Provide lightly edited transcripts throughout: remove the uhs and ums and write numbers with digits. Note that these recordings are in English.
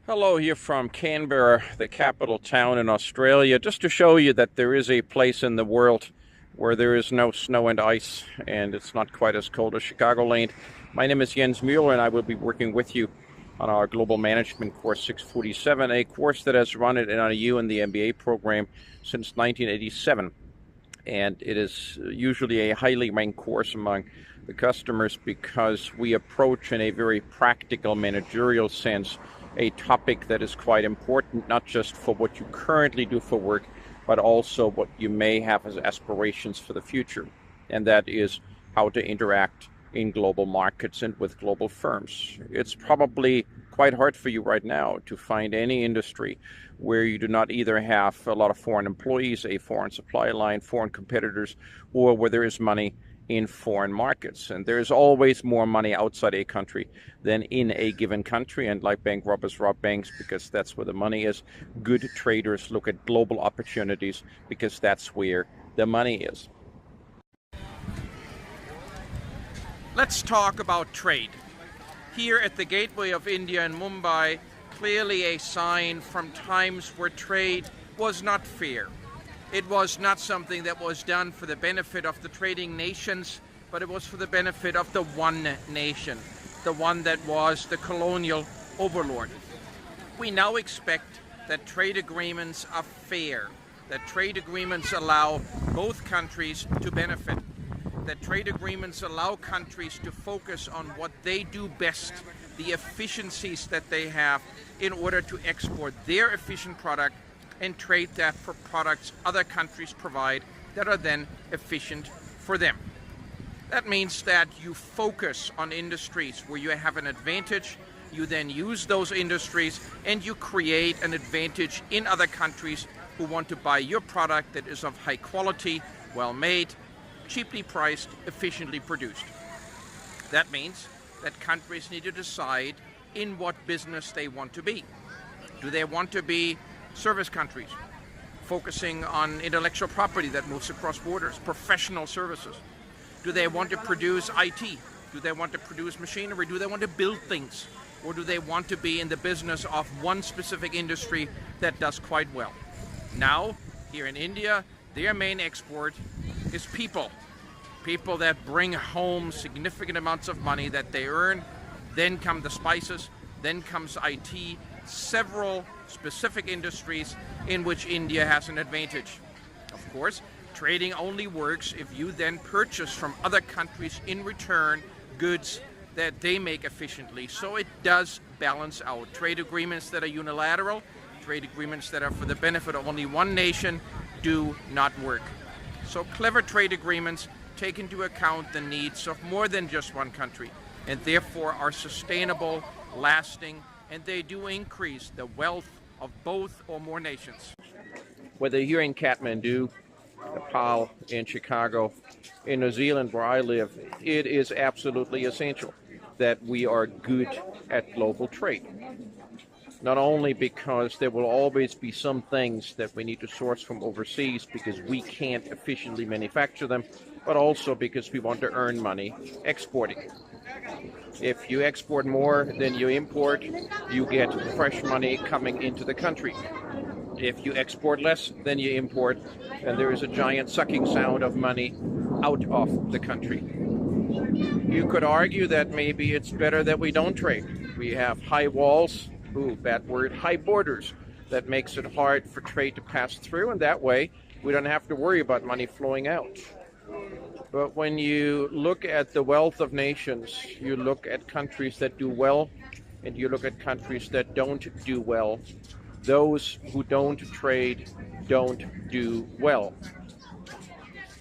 Hello, here from Canberra, the capital town in Australia, just to show you that there is a place in the world where there is no snow and ice, and it's not quite as cold as Chicagoland. My name is Jens Mueller, and I will be working with you on our Global Management Course 647, a course that has run at NIU in the MBA program since 1987. And it is usually a highly ranked course among the customers because we approach in a very practical managerial sense a topic that is quite important, not just for what you currently do for work, but also what you may have as aspirations for the future. And that is how to interact in global markets and with global firms. It's probably quite hard for you right now to find any industry where you do not either have a lot of foreign employees, a foreign supply line, foreign competitors, or where there is money in foreign markets. And there's always more money outside a country than in a given country. And like bank robbers rob banks because that's where the money is, good traders look at global opportunities because that's where the money is. Let's talk about trade. Here at the gateway of India in Mumbai, clearly a sign from times where trade was not fair. It was not something that was done for the benefit of the trading nations, but it was for the benefit of the one nation, the one that was the colonial overlord. We now expect that trade agreements are fair, that trade agreements allow both countries to benefit, that trade agreements allow countries to focus on what they do best, the efficiencies that they have in order to export their efficient product and trade that for products other countries provide that are then efficient for them. That means that you focus on industries where you have an advantage, you then use those industries, and you create an advantage in other countries who want to buy your product that is of high quality, well made, cheaply priced, efficiently produced. That means that countries need to decide in what business they want to be. Do they want to be service countries, focusing on intellectual property that moves across borders, professional services? Do they want to produce IT? Do they want to produce machinery? Do they want to build things? Or do they want to be in the business of one specific industry that does quite well? Now, here in India, their main export is people. People that bring home significant amounts of money that they earn. Then come the spices, then comes IT, several specific industries in which India has an advantage. Of course, trading only works if you then purchase from other countries in return goods that they make efficiently. So it does balance out. Trade agreements that are unilateral, trade agreements that are for the benefit of only one nation do not work. So clever trade agreements take into account the needs of more than just one country, and therefore are sustainable, lasting, and they do increase the wealth of both or more nations. Whether you're in Kathmandu, Nepal, in Chicago, in New Zealand where I live, it is absolutely essential that we are good at global trade. Not only because there will always be some things that we need to source from overseas because we can't efficiently manufacture them, but also because we want to earn money exporting. If you export more than you import, you get fresh money coming into the country. If you export less than you import, then there is a giant sucking sound of money out of the country. You could argue that maybe it's better that we don't trade. We have high walls, bad word, high borders, that makes it hard for trade to pass through, and that way we don't have to worry about money flowing out. But when you look at the wealth of nations, you look at countries that do well, and you look at countries that don't do well. Those who don't trade don't do well.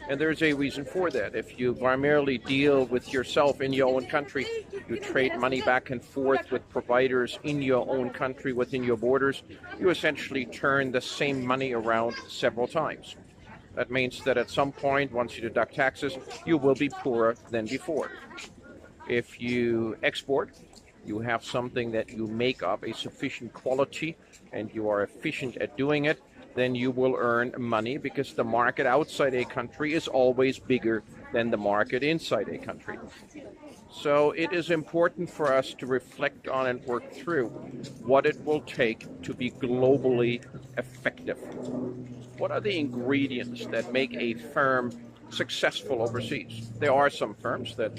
And there's a reason for that. If you primarily deal with yourself in your own country, you trade money back and forth with providers in your own country within your borders, you essentially turn the same money around several times. That means that at some point, once you deduct taxes, you will be poorer than before. If you export, you have something that you make of a sufficient quality and you are efficient at doing it, then you will earn money because the market outside a country is always bigger than the market inside a country. So it is important for us to reflect on and work through what it will take to be globally effective. What are the ingredients that make a firm successful overseas? There are some firms that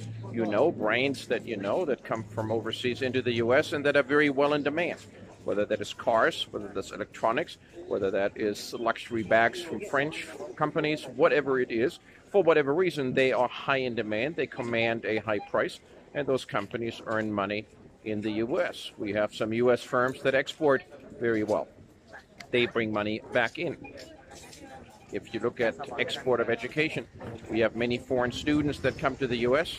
brands that that come from overseas into the US and that are very well in demand, whether that is cars, whether that's electronics, whether that is luxury bags from French companies, whatever it is. For whatever reason, they are high in demand, they command a high price, and those companies earn money in the US. We have some US firms that export very well. They bring money back in. If you look at export of education, we have many foreign students that come to the U.S.,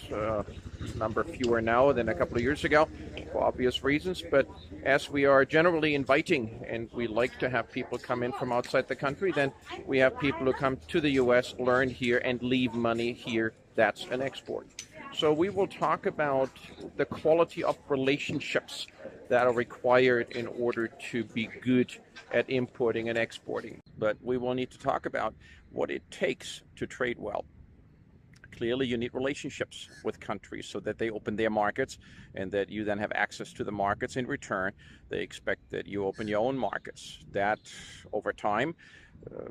number fewer now than a couple of years ago, for obvious reasons. But as we are generally inviting and we like to have people come in from outside the country, then we have people who come to the U.S., learn here, and leave money here. That's an export. So we will talk about the quality of relationships that are required in order to be good at importing and exporting. But we will need to talk about what it takes to trade well. Clearly, you need relationships with countries so that they open their markets and that you then have access to the markets. In return, they expect that you open your own markets. That, over time,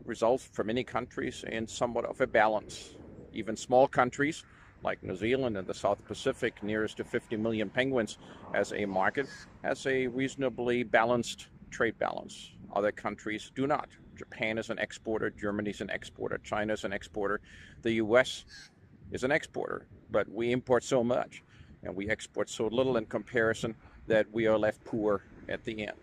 results for many countries in somewhat of a balance. Even small countries like New Zealand and the South Pacific, nearest to 50 million penguins as a market, has a reasonably balanced trade balance. Other countries do not. Japan is an exporter, Germany is an exporter, China is an exporter, the US is an exporter, but we import so much and we export so little in comparison that we are left poor at the end.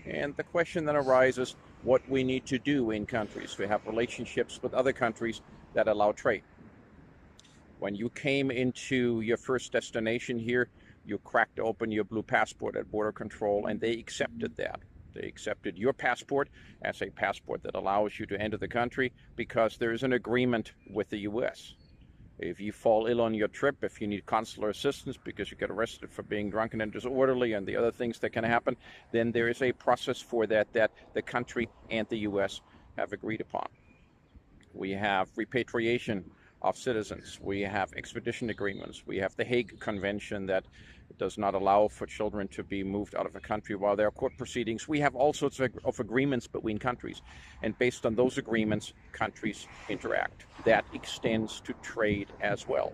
And the question then arises, what we need to do in countries to have relationships with other countries that allow trade. When you came into your first destination here, you cracked open your blue passport at border control and they accepted that. They accepted your passport as a passport that allows you to enter the country because there is an agreement with the US. If you fall ill on your trip, if you need consular assistance because you get arrested for being drunken and disorderly and the other things that can happen, then there is a process for that the country and the US have agreed upon. We have repatriation of citizens. We have extradition agreements. We have the Hague Convention that does not allow for children to be moved out of a country while there are court proceedings. We have all sorts of agreements between countries. And based on those agreements, countries interact. That extends to trade as well.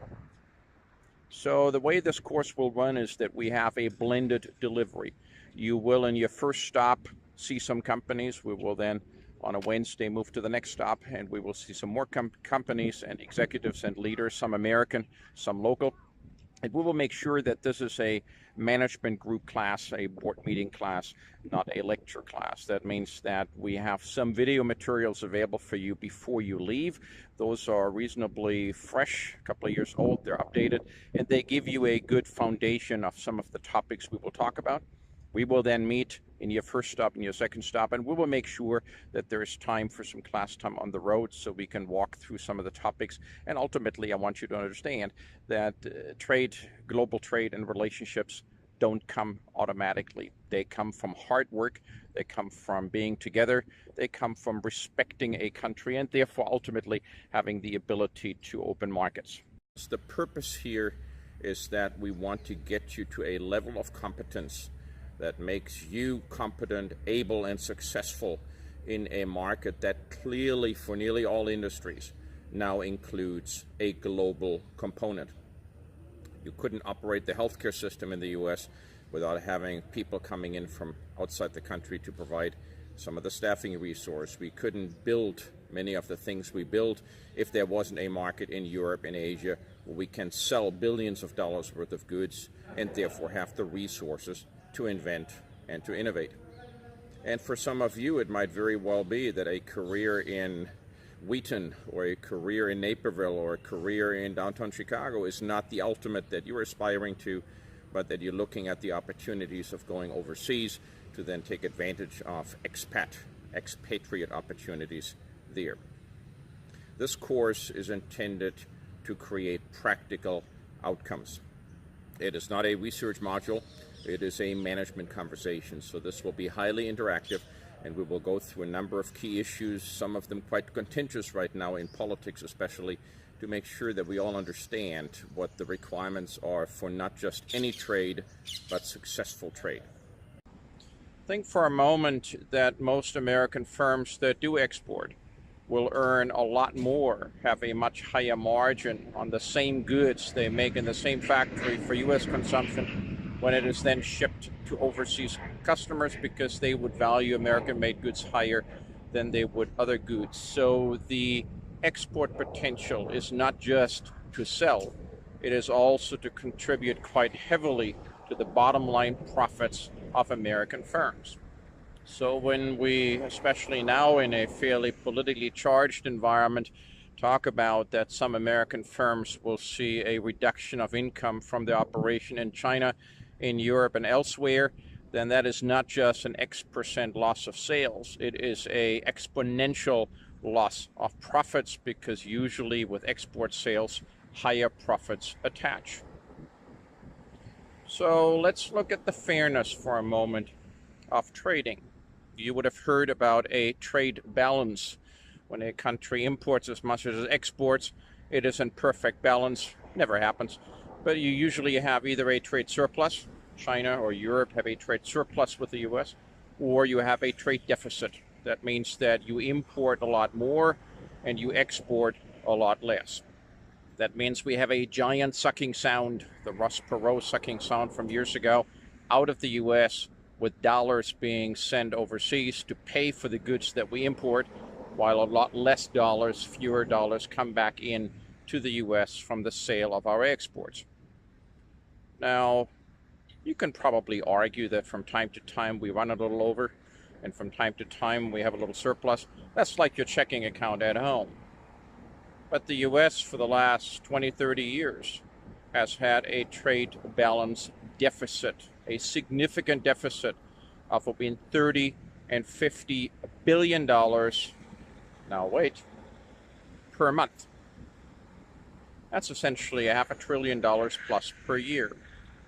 So the way this course will run is that we have a blended delivery. You will, in your first stop, see some companies. We will then on a Wednesday move to the next stop and we will see some more companies and executives and leaders, some American, some local. And we will make sure that this is a management group class, a board meeting class, not a lecture class. That means that we have some video materials available for you before you leave. Those are reasonably fresh, a couple of years old, they're updated, and they give you a good foundation of some of the topics we will talk about. We will then meet in your first stop and your second stop, and we will make sure that there is time for some class time on the road so we can walk through some of the topics. And ultimately, I want you to understand that trade, global trade and relationships don't come automatically. They come from hard work, they come from being together, they come from respecting a country and therefore ultimately having the ability to open markets. The purpose here is that we want to get you to a level of competence that makes you competent, able, and successful in a market that clearly, for nearly all industries, now includes a global component. You couldn't operate the healthcare system in the US without having people coming in from outside the country to provide some of the staffing resource. We couldn't build many of the things we build if there wasn't a market in Europe and Asia where we can sell billions of dollars worth of goods and therefore have the resources to invent and to innovate. And for some of you, it might very well be that a career in Wheaton or a career in Naperville or a career in downtown Chicago is not the ultimate that you're aspiring to, but that you're looking at the opportunities of going overseas to then take advantage of expatriate opportunities there. This course is intended to create practical outcomes. It is not a research module. It is a management conversation, so this will be highly interactive, and we will go through a number of key issues, some of them quite contentious right now in politics especially, to make sure that we all understand what the requirements are for not just any trade, but successful trade. Think for a moment that most American firms that do export will earn a lot more, have a much higher margin on the same goods they make in the same factory for U.S. consumption when it is then shipped to overseas customers, because they would value American-made goods higher than they would other goods. So the export potential is not just to sell, it is also to contribute quite heavily to the bottom line profits of American firms. So when we, especially now in a fairly politically charged environment, talk about that some American firms will see a reduction of income from their operation in China, in Europe and elsewhere, then that is not just an X% loss of sales. It is a exponential loss of profits, because usually with export sales, higher profits attach. So let's look at the fairness for a moment of trading. You would have heard about a trade balance. When a country imports as much as it exports, it is in perfect balance. Never happens. But you usually have either a trade surplus, China or Europe have a trade surplus with the US, or you have a trade deficit. That means that you import a lot more and you export a lot less. That means we have a giant sucking sound, the Ross Perot sucking sound from years ago, out of the US, with dollars being sent overseas to pay for the goods that we import, while a lot less dollars, fewer dollars, come back in to the US from the sale of our exports. Now, you can probably argue that from time to time we run a little over, and from time to time we have a little surplus. That's like your checking account at home. But the US for the last 20, 30 years has had a trade balance deficit, a significant deficit of between $30 and $50 billion, now wait, per month. That's essentially $500 billion plus per year.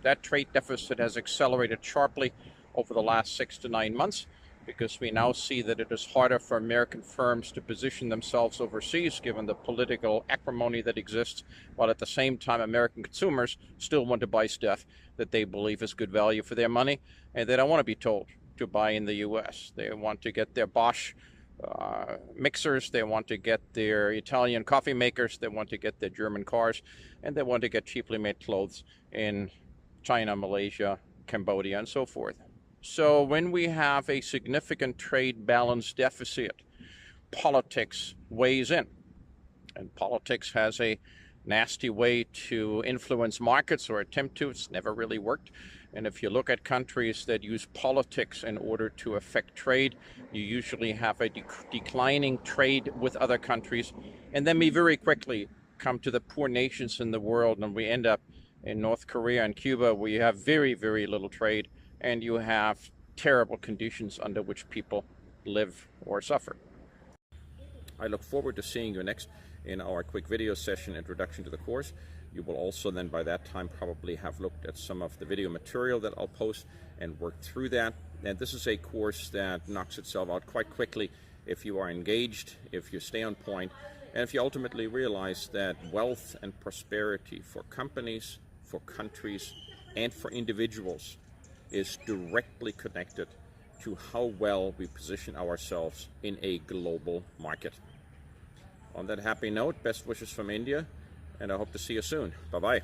That trade deficit has accelerated sharply over the last 6 to 9 months, because we now see that it is harder for American firms to position themselves overseas given the political acrimony that exists, while at the same time American consumers still want to buy stuff that they believe is good value for their money, and they don't want to be told to buy in the US. They want to get their Bosch mixers, they want to get their Italian coffee makers, they want to get their German cars, and they want to get cheaply made clothes in China, Malaysia, Cambodia, and so forth. So when we have a significant trade balance deficit, politics weighs in. And politics has a nasty way to influence markets, or attempt to. It's never really worked. And if you look at countries that use politics in order to affect trade, you usually have a declining trade with other countries. And then we very quickly come to the poor nations in the world, and we end up in North Korea and Cuba, where you have very, very little trade, and you have terrible conditions under which people live or suffer. I look forward to seeing you next in our quick video session, Introduction to the Course. You will also then by that time probably have looked at some of the video material that I'll post and work through that. And this is a course that knocks itself out quite quickly if you are engaged, if you stay on point, and if you ultimately realize that wealth and prosperity for companies, for countries, and for individuals is directly connected to how well we position ourselves in a global market. On that happy note, best wishes from India, and I hope to see you soon. Bye-bye.